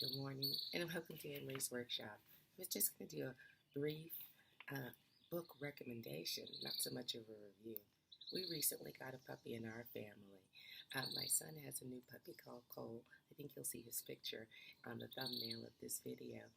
Good morning, and welcome to Henry's Workshop. I was just going to do a brief book recommendation, not so much of a review. We recently got a puppy in our family. My son has a new puppy called Cole. I think you'll see his picture on the thumbnail of this video.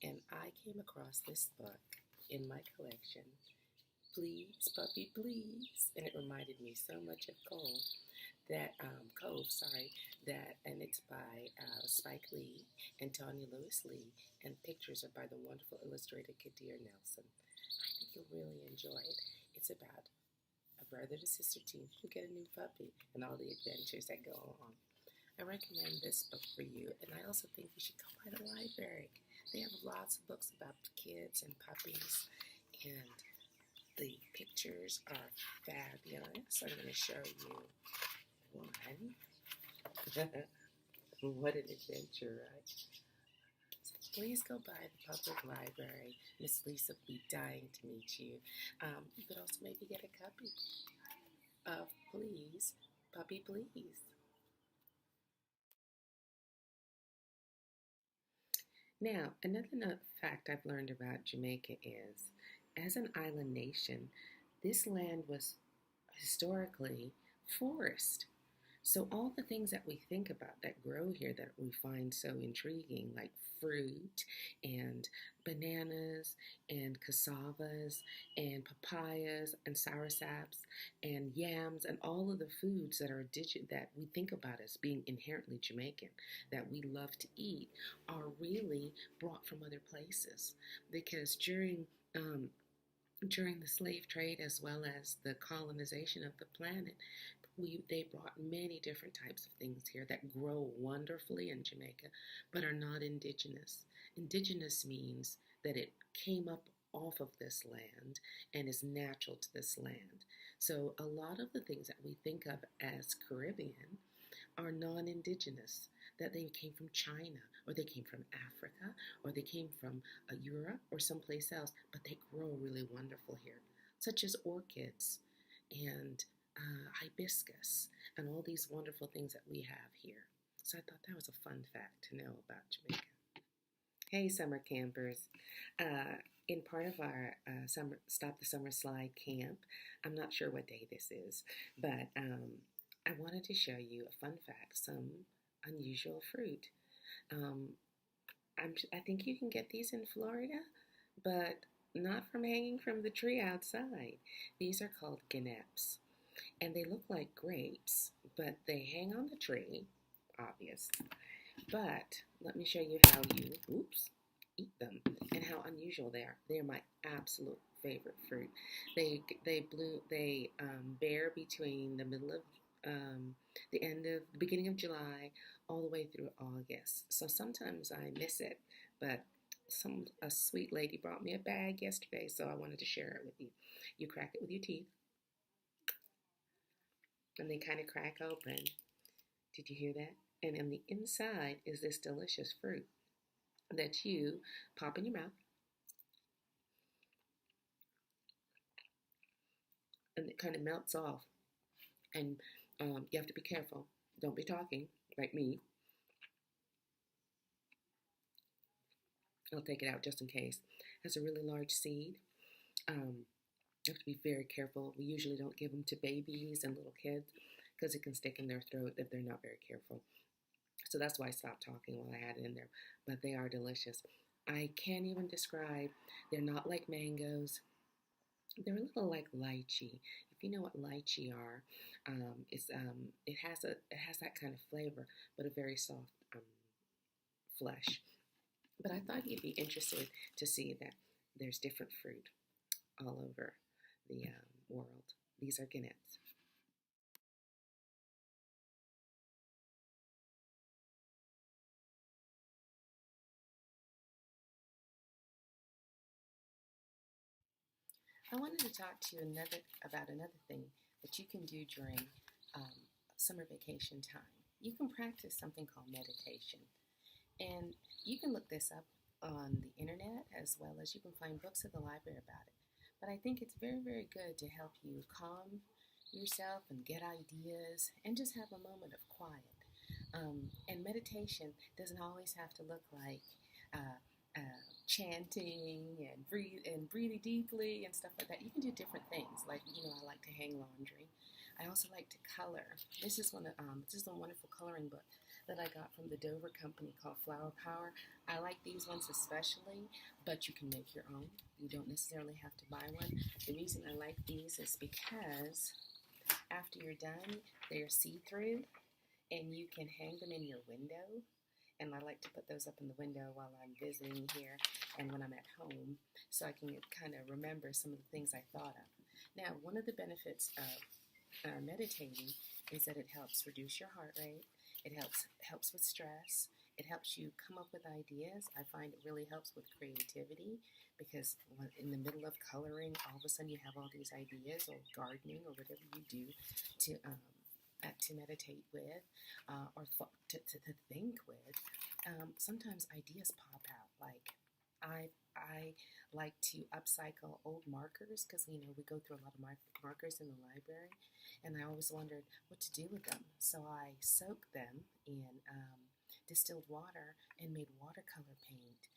And I came across this book in my collection, Please, Puppy, Please. And it reminded me so much of Cole. And it's by Spike Lee and Tanya Lewis Lee, and pictures are by the wonderful illustrator Kadir Nelson. I think you'll really enjoy it. It's about a brother and sister team who get a new puppy and all the adventures that go on. I recommend this book for you, and I also think you should go by the library. They have lots of books about kids and puppies, and the pictures are fabulous. So I'm going to show you one. What an adventure, right? So please go by the public library. Miss Lisa will be dying to meet you. You could also maybe get a copy of Please, Puppy, Please. Now, another fact I've learned about Jamaica is, as an island nation, this land was historically forest. So all the things that we think about that grow here that we find so intriguing, like fruit and bananas and cassavas and papayas and soursaps and yams and all of the foods that are that we think about as being inherently Jamaican, that we love to eat, are really brought from other places. Because during the slave trade, as well as the colonization of the planet, they brought many different types of things here that grow wonderfully in Jamaica, but are not indigenous. Indigenous means that it came up off of this land and is natural to this land. So a lot of the things that we think of as Caribbean are non-indigenous, that they came from China, or they came from Africa, or they came from Europe or someplace else, but they grow really wonderful here, such as orchids and hibiscus and all these wonderful things that we have here. So I thought that was a fun fact to know about Jamaica. Hey, summer campers. In part of our Stop the Summer Slide camp, I'm not sure what day this is, but I wanted to show you a fun fact, some unusual fruit. I think you can get these in Florida, but not from hanging from the tree outside. These are called guineps, and they look like grapes, but they hang on the tree, obvious. But let me show you how you, eat them, and how unusual they are. They are my absolute favorite fruit. They bear between the middle of the beginning of July all the way through August. So sometimes I miss it, but a sweet lady brought me a bag yesterday, so I wanted to share it with you. You crack it with your teeth, and they kind of crack open. Did you hear that? And on the inside is this delicious fruit that you pop in your mouth, and it kind of melts off. And you have to be careful. Don't be talking like me. I'll take it out just in case. It has a really large seed. You have to be very careful. We usually don't give them to babies and little kids because it can stick in their throat if they're not very careful. So that's why I stopped talking while I had it in there. But they are delicious. I can't even describe. They're not like mangoes. They're a little like lychee. If you know what lychee are, it has that kind of flavor, but a very soft flesh. But I thought you'd be interested to see that there's different fruit all over the world. These are guineps. I wanted to talk to you about another thing that you can do during summer vacation time. You can practice something called meditation. And you can look this up on the internet, as well as you can find books at the library about it. But I think it's very, very good to help you calm yourself and get ideas and just have a moment of quiet. And meditation doesn't always have to look like uh, chanting and breathing deeply and stuff like that. You can do different things. Like, I like to hang laundry. I also like to color. This is a wonderful coloring book that I got from the Dover company called Flower Power. I like these ones especially, but you can make your own. You don't necessarily have to buy one. The reason I like these is because after you're done, they're see-through and you can hang them in your window. And I like to put those up in the window while I'm visiting here and when I'm at home, so I can kind of remember some of the things I thought of. Now, one of the benefits of meditating is that it helps reduce your heart rate. It helps with stress. It helps you come up with ideas. I find it really helps with creativity because in the middle of coloring, all of a sudden you have all these ideas, or gardening, or whatever you do to meditate with, or to think with. Sometimes ideas pop out. Like I like to upcycle old markers because we go through a lot of markers in the library, and I always wondered what to do with them. So I soaked them in distilled water and made watercolor paint.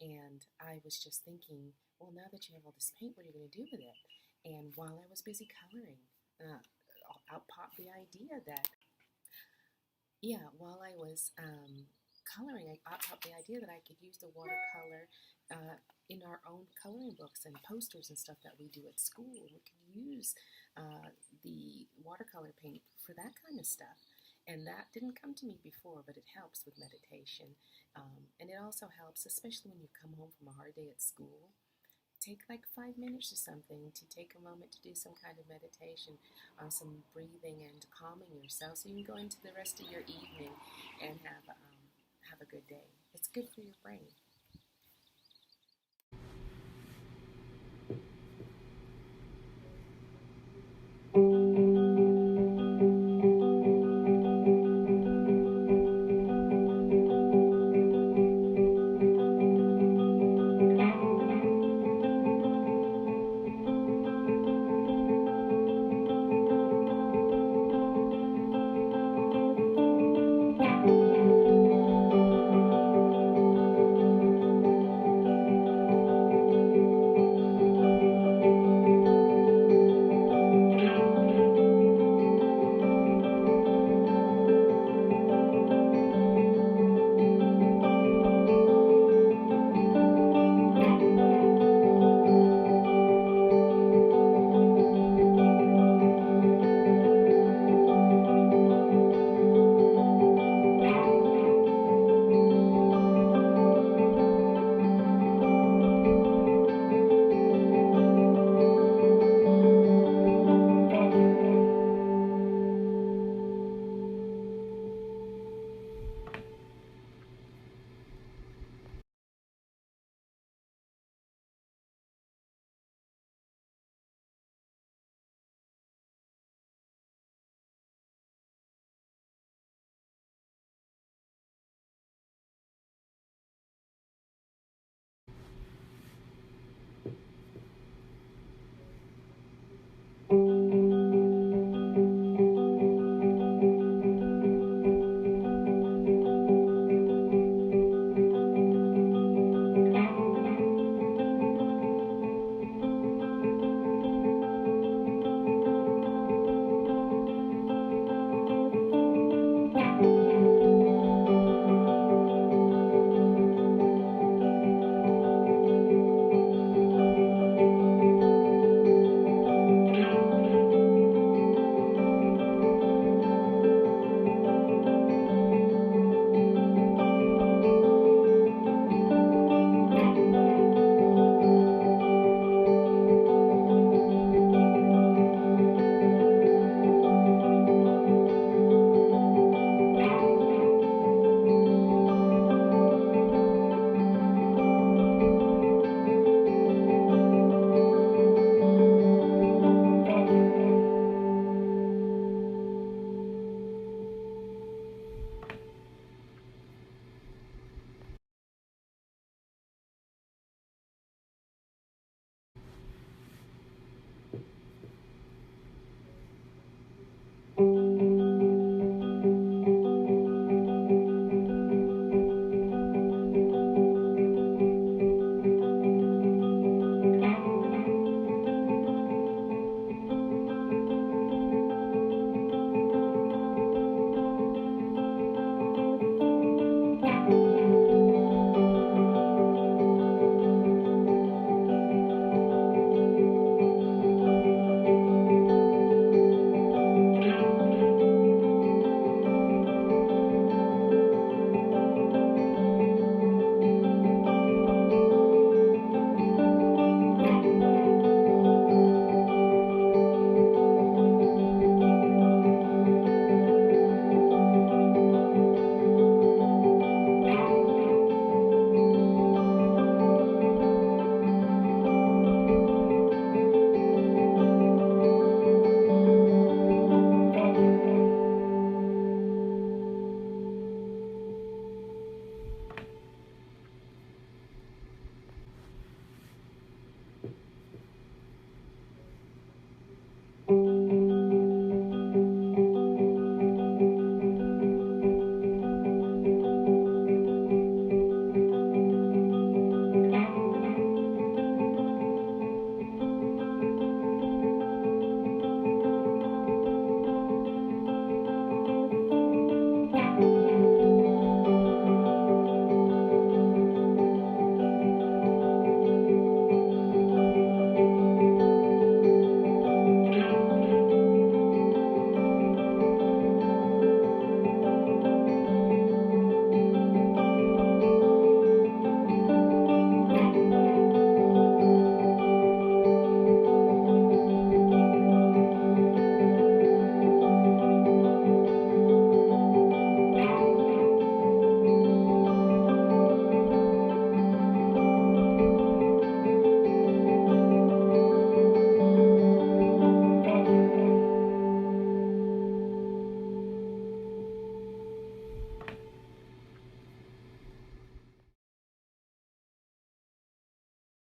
And I was just thinking, well, now that you have all this paint, what are you going to do with it? And while I was busy coloring, out popped the idea that, yeah, while I was coloring, out popped the idea that I could use the watercolor in our own coloring books and posters and stuff that we do at school. We can use the watercolor paint for that kind of stuff. And that didn't come to me before, but it helps with meditation. And it also helps, especially when you come home from a hard day at school. Take like 5 minutes or something to take a moment to do some kind of meditation, some breathing and calming yourself, so you can go into the rest of your evening and have a good day. It's good for your brain.